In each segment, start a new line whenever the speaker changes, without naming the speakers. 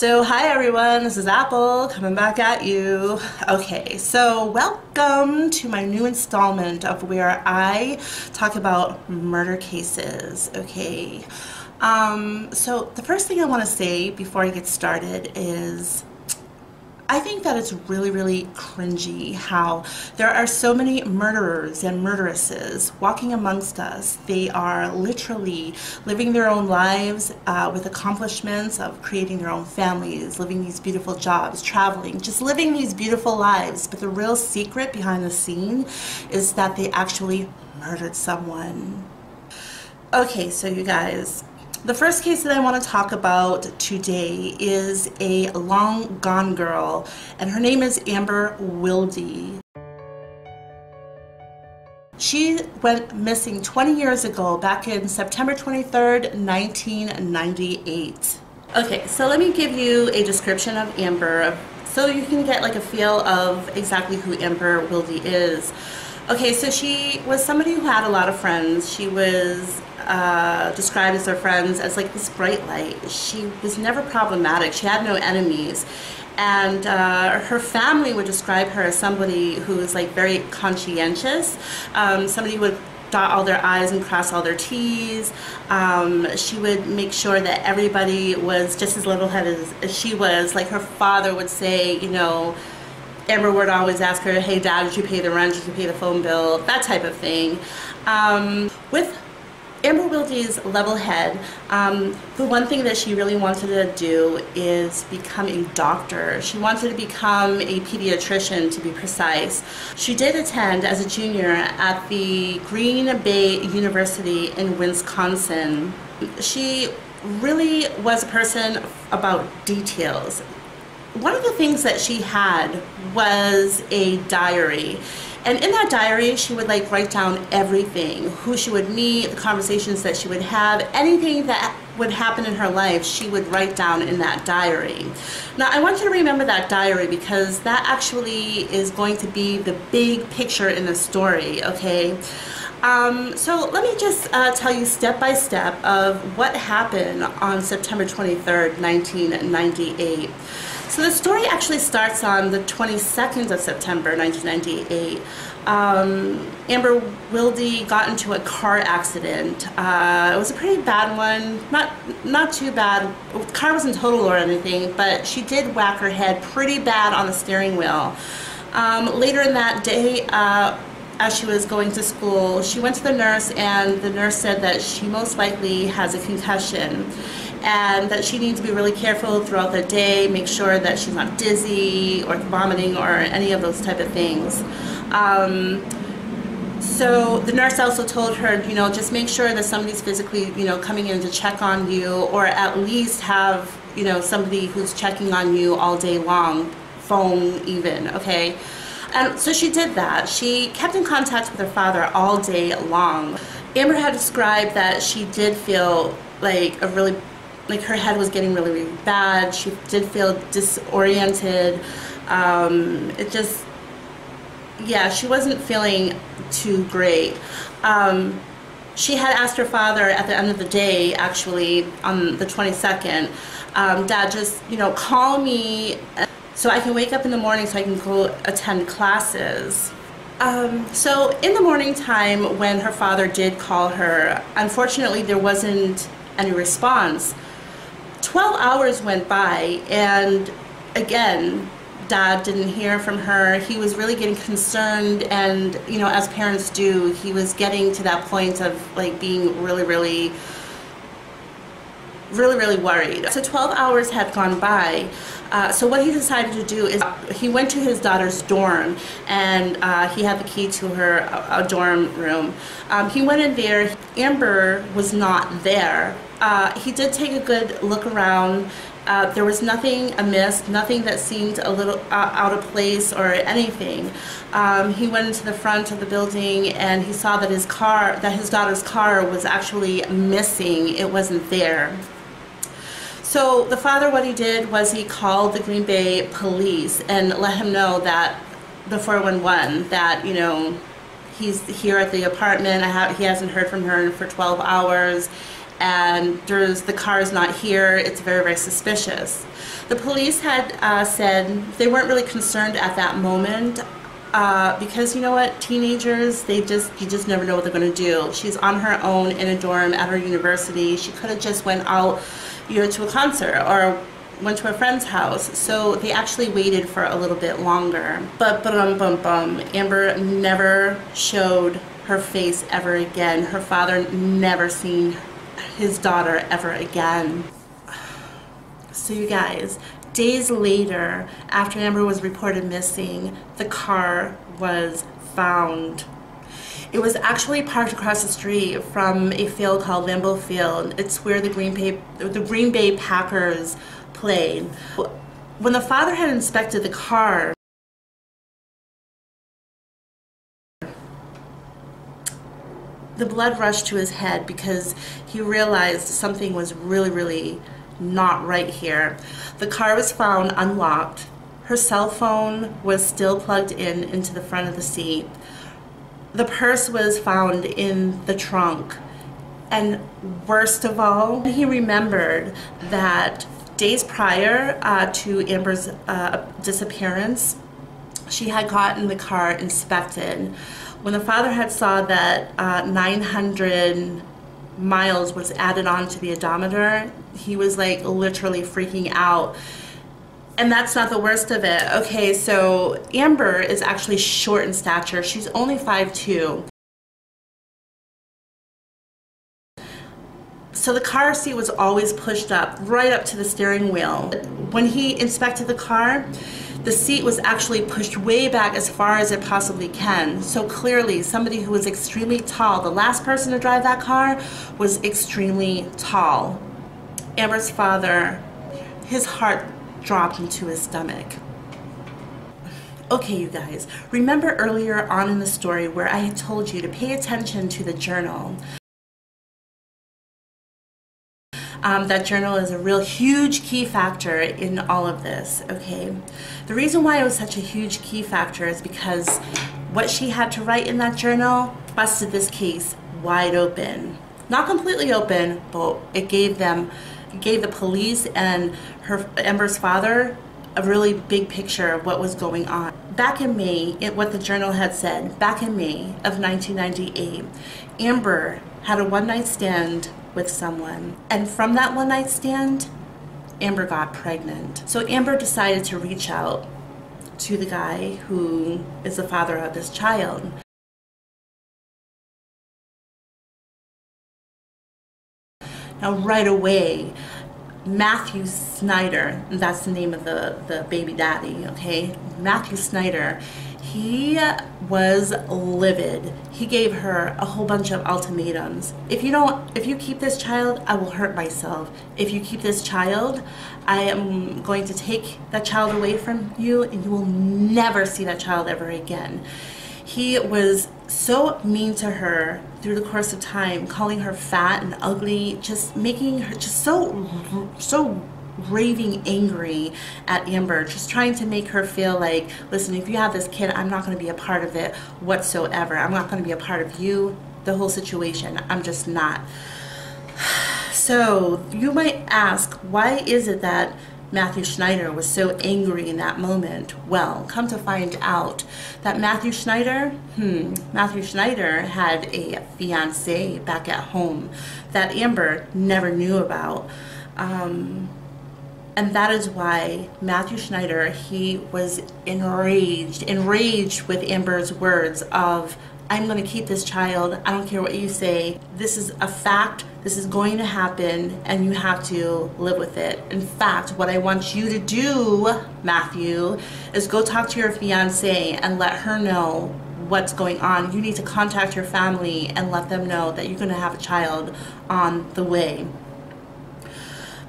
So hi everyone, this is Apple coming back at you. Okay, so welcome to my new installment of where I talk about murder cases. Okay, so the first thing I want to say before I get started is I think that it's really cringy how there are so many murderers and murderesses walking amongst us. They are literally living their own lives with accomplishments of creating their own families, living these beautiful jobs, traveling, just living these beautiful lives. But the real secret behind the scene is that they actually murdered someone. Okay, so you guys, the first case that I want to talk about today is a long gone girl, and her name is Amber Wilde. She went missing 20 years ago, back in September 23rd, 1998. Okay, so let me give you a description of Amber so you can get like a feel of exactly who Amber Wilde is. Okay, so she was somebody who had a lot of friends. She was described as her friends as like this bright light. She was never problematic. She had no enemies, and her family would describe her as somebody who was like very conscientious, somebody who would dot all their I's and cross all their T's. She would make sure that everybody was just as level-headed as she was. Like her father would say, you know, Amber would always ask her, hey dad, did you pay the rent, did you pay the phone bill, that type of thing. With Amber Wilde's level head, the one thing that she really wanted to do is become a doctor. She wanted to become a pediatrician, to be precise. She did attend as a junior at the Green Bay University in Wisconsin. She really was a person about details. One of the things that she had was a diary. And in that diary, she would like write down everything, who she would meet, the conversations that she would have, anything that would happen in her life, she would write down in that diary. Now, I want you to remember that diary because that actually is going to be the big picture in the story, okay? So let me just tell you step by step of what happened on September 23rd, 1998. So the story actually starts on the 22nd of September 1998. Amber Wilde got into a car accident. It was a pretty bad one, not too bad. The car wasn't total or anything, but she did whack her head pretty bad on the steering wheel. Later in that day, as she was going to school, she went to the nurse, and the nurse said that she most likely has a concussion and that she needs to be really careful throughout the day, make sure that she's not dizzy or vomiting or any of those type of things. So the nurse also told her, you know, just make sure that somebody's physically, you know, coming in to check on you, or at least have, you know, somebody who's checking on you all day long, phone even, okay? And so she did that. She kept in contact with her father all day long. Amber had described that she did feel like her head was getting really bad. She did feel disoriented. It just, yeah, she wasn't feeling too great. She had asked her father at the end of the day, actually, on the 22nd, Dad, just, you know, call me so I can wake up in the morning so I can go attend classes. So in the morning time when her father did call her, unfortunately there wasn't any response. 12 hours went by, and again, Dad didn't hear from her. He was really getting concerned, and you know, as parents do, he was getting to that point of like being really worried. So 12 hours had gone by. So what he decided to do is he went to his daughter's dorm, and he had the key to her dorm room. He went in there. Amber was not there. He did take a good look around. There was nothing amiss, nothing that seemed a little out of place or anything. He went into the front of the building, and he saw that his daughter's car was actually missing. It wasn't there. So the father, what he did was he called the Green Bay police and let him know that the 411, that, you know, he's here at the apartment. He hasn't heard from her for 12 hours. and the car is not here. It's very, very suspicious. The police had said they weren't really concerned at that moment because, you know what, teenagers, you just never know what they're going to do. She's on her own in a dorm at her university. She could have just went out, you know, to a concert or went to a friend's house. So they actually waited for a little bit longer. But Amber never showed her face ever again. Her father never seen his daughter ever again. So you guys, days later, after Amber was reported missing, the car was found. It was actually parked across the street from a field called Lambeau Field. It's where the Green Bay Packers played. When the father had inspected the car, the blood rushed to his head because he realized something was really, really not right here. The car was found unlocked. Her cell phone was still plugged into the front of the seat. The purse was found in the trunk. And worst of all, he remembered that days prior to Amber's disappearance, she had gotten the car inspected. When the father had saw that 900 miles was added on to the odometer, he was like literally freaking out. And that's not the worst of it. Okay, so Amber is actually short in stature. She's only 5'2". So the car seat was always pushed up, right up to the steering wheel. When he inspected the car, the seat was actually pushed way back as far as it possibly can. So clearly, somebody who was extremely tall, the last person to drive that car was extremely tall. Amber's father, his heart dropped into his stomach. Okay, you guys, remember earlier on in the story where I had told you to pay attention to the journal? That journal is a real huge key factor in all of this, okay? The reason why it was such a huge key factor is because what she had to write in that journal busted this case wide open. Not completely open, but it gave the police and Amber's father a really big picture of what was going on. Back in May, what the journal had said, back in May of 1998, Amber had a one-night stand with someone. And from that one-night stand, Amber got pregnant. So Amber decided to reach out to the guy who is the father of this child. Now right away, Matthew Schneider, that's the name of the baby daddy, okay? Matthew Schneider, he was livid. He gave her a whole bunch of ultimatums. If you keep this child, I will hurt myself. If you keep this child, I am going to take that child away from you and you will never see that child ever again. He was so mean to her through the course of time, calling her fat and ugly, just making her just so raving angry at Amber, just trying to make her feel like, listen, if you have this kid, I'm not going to be a part of it whatsoever. I'm not going to be a part of you, the whole situation. I'm just not. So you might ask, why is it that Matthew Schneider was so angry in that moment? Well, come to find out that Matthew Schneider had a fiance back at home that Amber never knew about. And that is why Matthew Schneider, he was enraged with Amber's words of, I'm going to keep this child. I don't care what you say. This is a fact. This is going to happen, and you have to live with it. In fact, what I want you to do, Matthew, is go talk to your fiance and let her know what's going on. You need to contact your family and let them know that you're going to have a child on the way.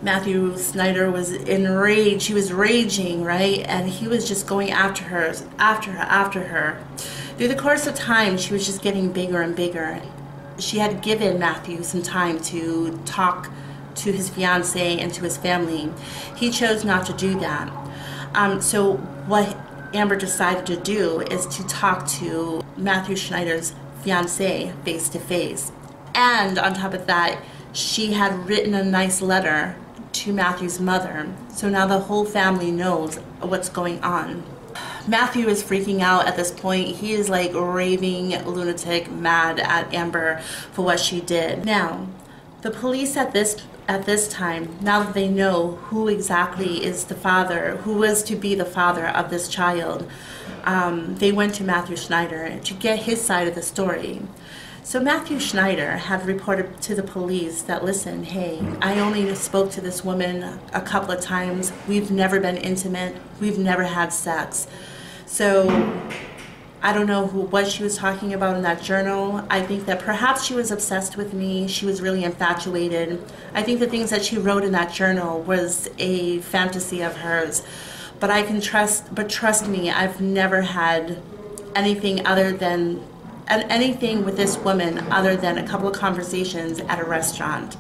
Matthew Schneider was enraged. He was raging, right? And he was just going after her. Through the course of time, she was just getting bigger and bigger. She had given Matthew some time to talk to his fiance and to his family. He chose not to do that. So what Amber decided to do is to talk to Matthew Schneider's fiance face to face. And on top of that, she had written a nice letter to Matthew's mother. So now the whole family knows what's going on. Matthew is freaking out at this point. He is like raving lunatic, mad at Amber for what she did. Now, the police at this time, now that they know who exactly is the father, who was to be the father of this child, they went to Matthew Schneider to get his side of the story. So Matthew Schneider had reported to the police that, listen, hey, I only spoke to this woman a couple of times. We've never been intimate. We've never had sex. So I don't know what she was talking about in that journal. I think that perhaps she was obsessed with me. She was really infatuated. I think the things that she wrote in that journal was a fantasy of hers. But trust me, I've never had anything with this woman other than a couple of conversations at a restaurant.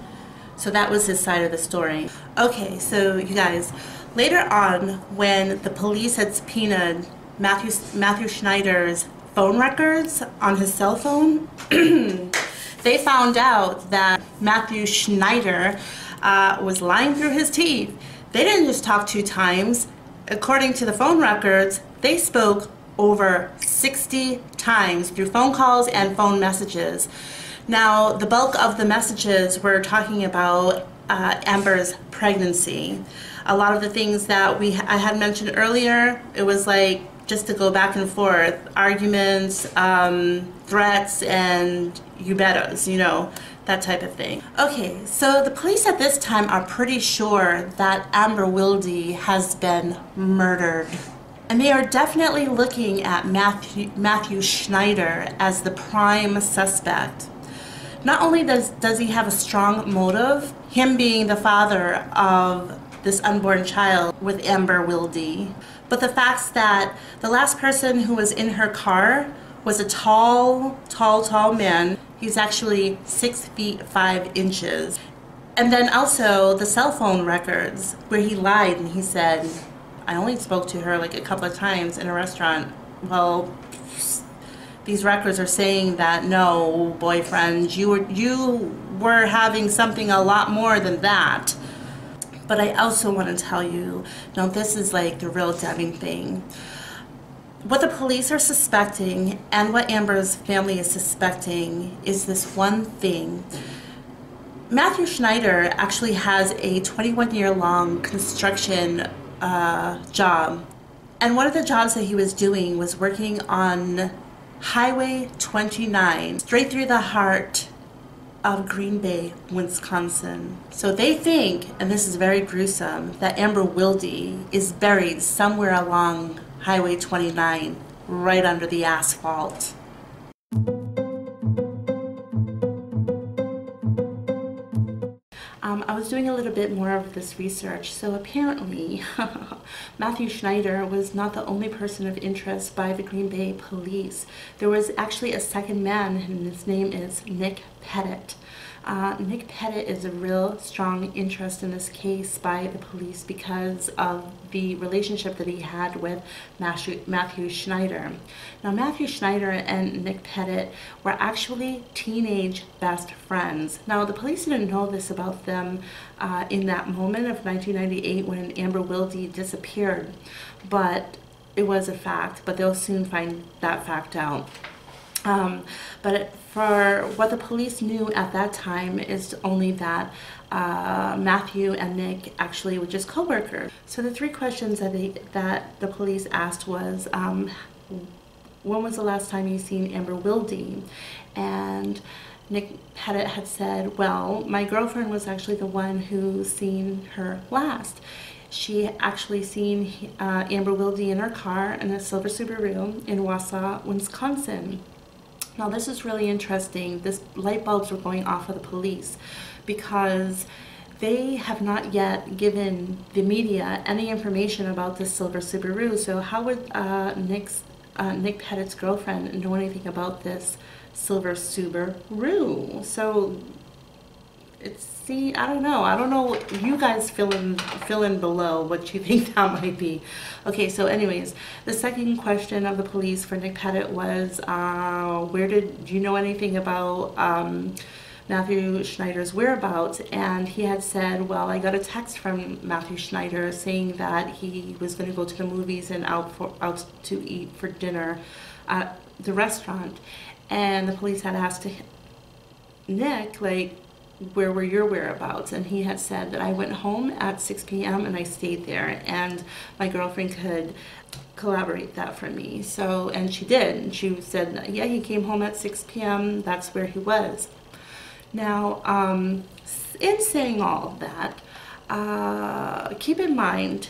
So that was his side of the story. Okay, so you guys, later on when the police had subpoenaed Matthew Schneider's phone records on his cell phone, they found out that Matthew Schneider was lying through his teeth. They didn't just talk 2 times. According to the phone records, they spoke over 60 times through phone calls and phone messages. Now, the bulk of the messages were talking about Amber's pregnancy. A lot of the things that I had mentioned earlier, it was like just to go back and forth, arguments, threats, and you bettas, you know, that type of thing. Okay, so the police at this time are pretty sure that Amber Wilde has been murdered. And they are definitely looking at Matthew Schneider as the prime suspect. Not only does he have a strong motive, him being the father of this unborn child with Amber Wilde, but the fact that the last person who was in her car was a tall man. He's actually 6 feet 5 inches. And then also the cell phone records where he lied and he said, I only spoke to her like a couple of times in a restaurant. Well, these records are saying that no, boyfriend, you were having something a lot more than that. But I also want to tell you, no, this is like the real damning thing. What the police are suspecting and what Amber's family is suspecting is this one thing. Matthew Schneider actually has a 21-year-long construction job. And one of the jobs that he was doing was working on Highway 29, straight through the heart of Green Bay, Wisconsin. So they think, and this is very gruesome, that Amber Wilde is buried somewhere along Highway 29, right under the asphalt. I was doing a little bit more of this research. So apparently, Matthew Schneider was not the only person of interest by the Green Bay police. There was actually a second man, and his name is Nick Pettit. Nick Pettit is a real strong interest in this case by the police because of the relationship that he had with Matthew Schneider. Now, Matthew Schneider and Nick Pettit were actually teenage best friends. Now, the police didn't know this about them in that moment of 1998 when Amber Wilde disappeared, but it was a fact, but they'll soon find that fact out. But for what the police knew at that time is only that Matthew and Nick actually were just co-workers. So the 3 questions that the police asked was, when was the last time you seen Amber Wilde? And Nick Pettit had said, well, my girlfriend was actually the one who seen her last. She actually seen Amber Wilde in her car in a silver Subaru in Wausau, Wisconsin. Now this is really interesting. This light bulbs were going off for the police because they have not yet given the media any information about this silver Subaru. So how would Nick Pettit's girlfriend know anything about this silver Subaru? So I don't know. You guys fill in below what you think that might be. Okay, so anyways, the second question of the police for Nick Pettit was, do you know anything about Matthew Schneider's whereabouts, and he had said, well, I got a text from Matthew Schneider saying that he was going to go to the movies and out to eat for dinner at the restaurant, and the police had asked Nick, like, where were your whereabouts? And he had said that I went home at 6 p.m. and I stayed there, and my girlfriend could corroborate that for me. So, and she did, and she said, yeah, he came home at 6 p.m. That's where he was. Now, in saying all of that, keep in mind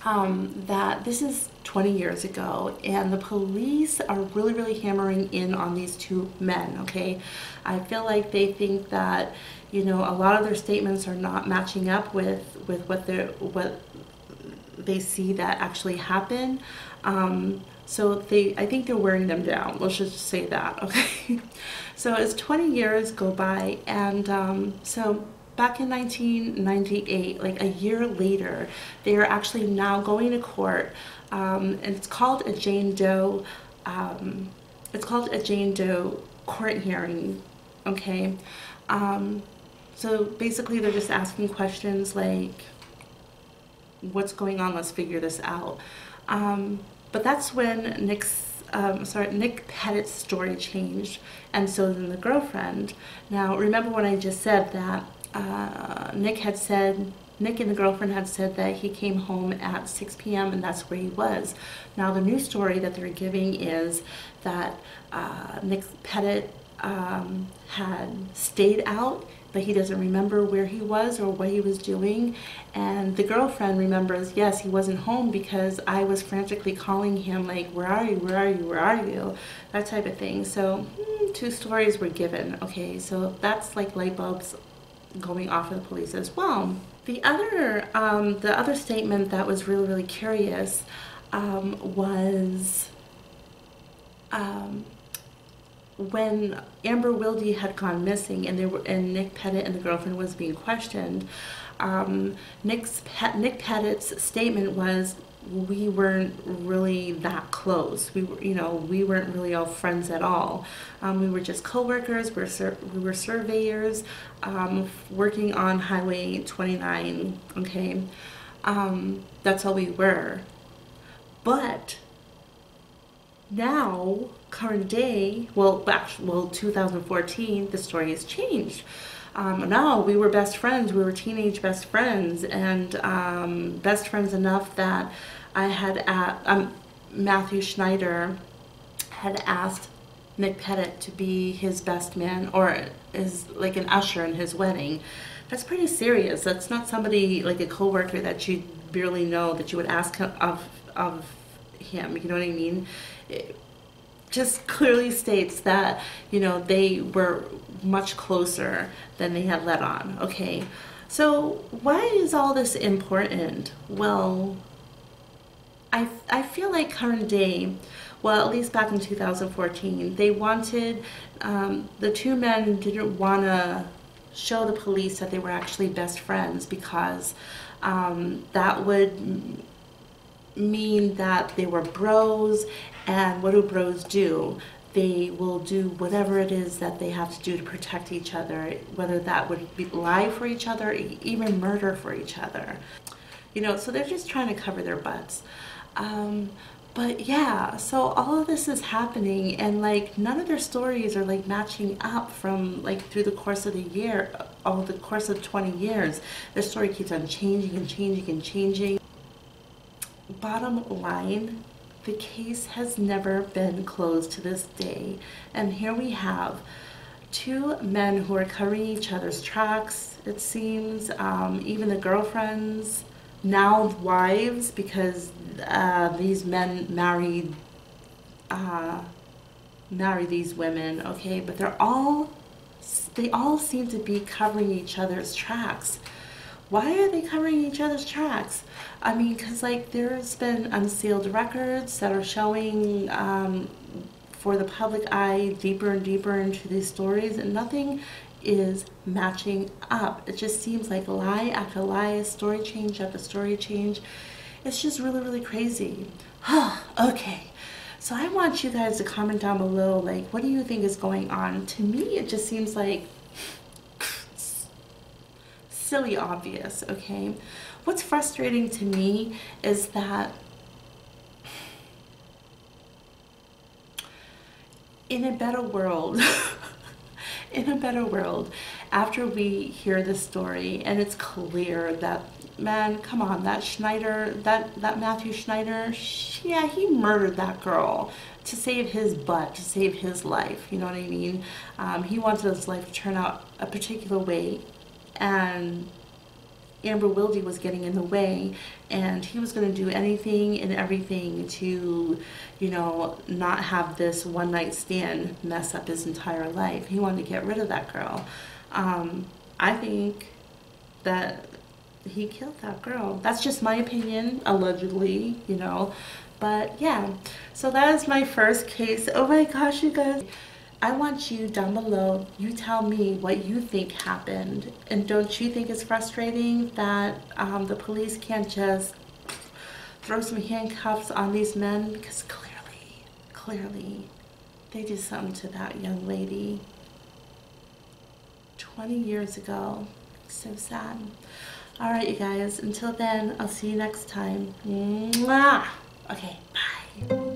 that this is 20 years ago, and the police are really, really hammering in on these two men, okay? I feel like they think that, you know, a lot of their statements are not matching up with what they see that actually happened. So I think they're wearing them down. Let's just say that, okay? So as 20 years go by, and so back in 1998, like a year later, they are actually now going to court, and it's called a Jane Doe. It's called a Jane Doe court hearing, okay? So basically, they're just asking questions like, what's going on? Let's figure this out. But that's when Nick Pettit's story changed, and so then the girlfriend. Now, remember when I just said that Nick and the girlfriend had said that he came home at 6 p.m. and that's where he was. Now, the new story that they're giving is that Nick Pettit had stayed out, but he doesn't remember where he was or what he was doing. And the girlfriend remembers, yes, he wasn't home because I was frantically calling him, like, where are you, where are you, where are you? That type of thing. So two stories were given, okay? So that's like light bulbs going off of the police as well. The other statement that was really, really curious was when Amber Wilde had gone missing, and Nick Pettit and the girlfriend was being questioned. Nick Pettit's statement was, we weren't really that close. We weren't really all friends at all. We were just co-workers. We were surveyors working on Highway 29. Okay, that's all we were. But now, current day, well, 2014, the story has changed. Now we were best friends. We were teenage best friends, and best friends enough that I had Matthew Schneider had asked Nick Pettit to be his best man, or is like an usher in his wedding. That's pretty serious. That's not somebody like a coworker that you barely know that you would ask of him. You know what I mean? It just clearly states that, you know, they were much closer than they had let on. Okay, so why is all this important? Well, I feel like current day, well, at least back in 2014, they wanted, the two men didn't want to show the police that they were actually best friends, because that would mean that they were bros, and what do bros do? They will do whatever it is that they have to do to protect each other, whether that would be lie for each other, even murder for each other. You know, so they're just trying to cover their butts. But yeah, so all of this is happening, and like none of their stories are like matching up from like through the course of the year, over the course of 20 years. Their story keeps on changing and changing and changing. Bottom line, the case has never been closed to this day, and here we have two men who are covering each other's tracks, it seems. Even the girlfriends, now wives, because these men marry these women, okay, but they all seem to be covering each other's tracks. Why are they covering each other's tracks? I mean, because like there's been unsealed records that are showing for the public eye deeper and deeper into these stories, and nothing is matching up. It just seems like lie after lie, story change after story change. It's just really, really crazy. Okay, so I want you guys to comment down below, like, what do you think is going on? To me, it just seems like Silly obvious, okay? What's frustrating to me is that in a better world, in a better world, after we hear this story and it's clear that, man, come on, that Schneider, that Matthew Schneider, yeah, he murdered that girl to save his butt, to save his life, you know what I mean? He wanted his life to turn out a particular way, and Amber Wilde was getting in the way, and he was going to do anything and everything to, you know, not have this one night stand mess up his entire life. He wanted to get rid of that girl. I think that he killed that girl. That's just my opinion, allegedly, you know. But yeah, so that is my first case. Oh my gosh, you guys. I want you down below, you tell me what you think happened. And don't you think it's frustrating that the police can't just throw some handcuffs on these men? Because clearly, they did something to that young lady 20 years ago. So sad. All right, you guys, until then, I'll see you next time. Mwah! Okay, bye.